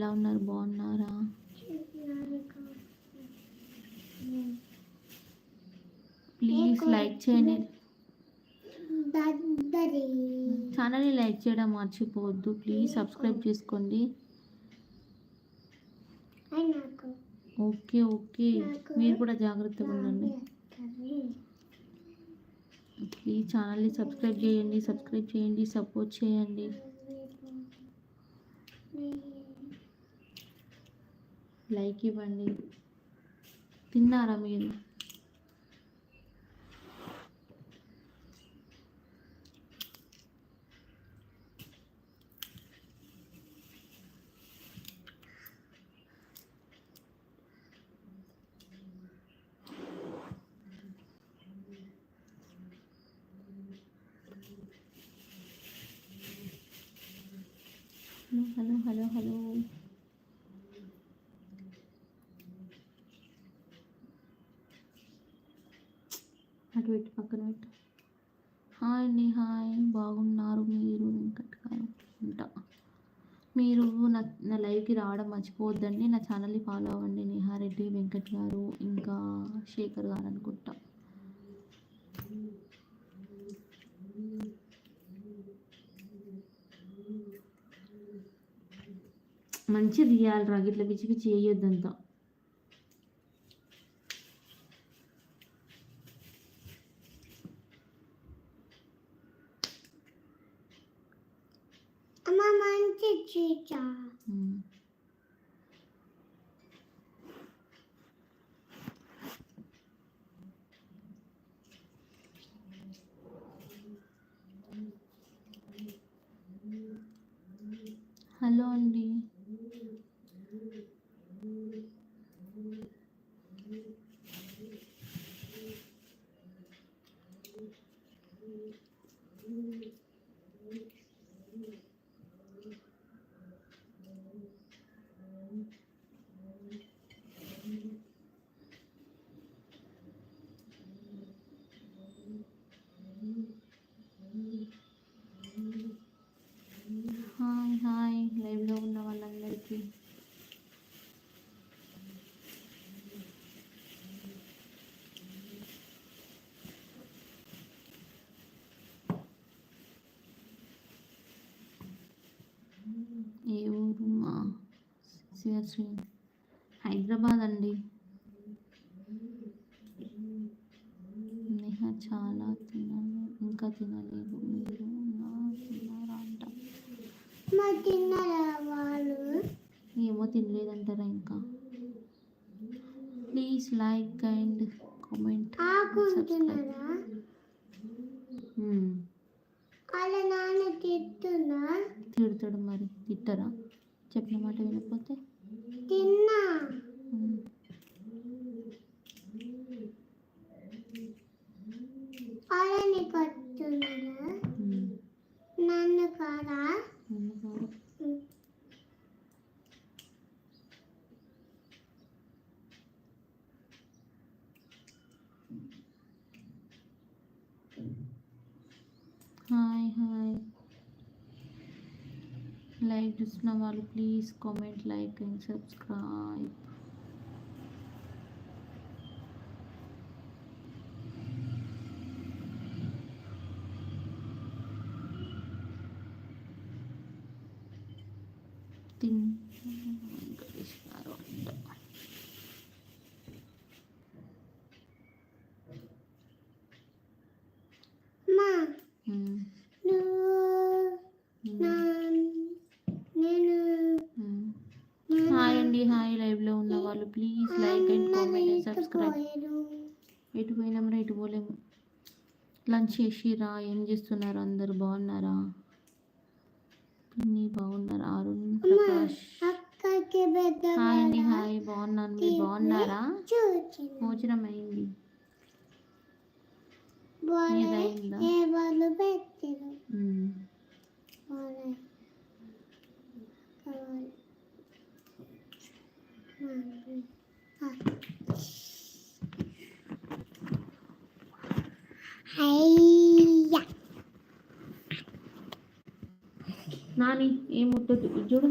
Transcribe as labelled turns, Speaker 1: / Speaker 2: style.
Speaker 1: ఎలా ఉన్నారు? బాగున్నారా? ప్లీజ్ లైక్ చేయండి. ఛానల్ని లైక్ చేయడం మర్చిపోవద్దు. ప్లీజ్ సబ్స్క్రైబ్ చేసుకోండి. ఓకే ఓకే, మీరు కూడా జాగ్రత్తగా ఉండండి. ప్లీజ్ ఛానల్ని సబ్స్క్రైబ్ చేయండి, సపోర్ట్ చేయండి. లైక్ ఇవ్వండి. తిన్నారా మీరు? హలో హలో హలో, అటు పెట్టు, పక్కన పెట్టు. హాయ్ అండి, హాయ్, బాగున్నారు మీరు? వెంకట్ గారు ఉంటా. మీరు నా లైవ్కి రావడం మర్చిపోవద్దండి. నా ఛానల్ని ఫాలో అవ్వండి. నేహారెడ్డి వెంకట్ గారు, ఇంకా శేఖర్ గారు అనుకుంటా. మంచి తీయాలి రా, ఇట్లా పిచ్చి పిచ్చి చేయొద్దంతా. హలో అండి, హాయ్ హాయ్, లైవ్లో ఉన్న వాళ్ళందరికీ ఏ ఊరు? మా శ్రీ హైదరాబాద్ అండి. నేహ చాలా తినను, ఇంకా తినలేదు. మీరు తిన్నారా అంట. ఏమో తినలేదంటారా ఇంకా. ప్లీజ్ లైక్ అండ్ కామెంట్, తిడతాడు మరి, తిట్టరా? చెప్పిన మాట వినకపోతే? నన్ను కాదా? హాయ్ హాయ్, లైవ్ చూస్తున్న వాళ్ళు please comment, like and subscribe. Venkatesh గారు అంట. హాయ్ అండి, హాయ్, లైవ్లో ఉన్న వాళ్ళు please like and comment and subscribe. ఎటు పోయినామరా? ఎటు పోలేము. లంచ్ చేసిరా? ఏం చేస్తున్నారు? అందరు బాగున్నారా? బాగున్నారా? అరుణ్ ప్రకాష్ హాయ్ అండి, హాయ్, బాగున్నాను. మీరు బాగున్నారా? భోజనం అయింది. మీదైందా? నాని ఏం ముట్టదు చూడు.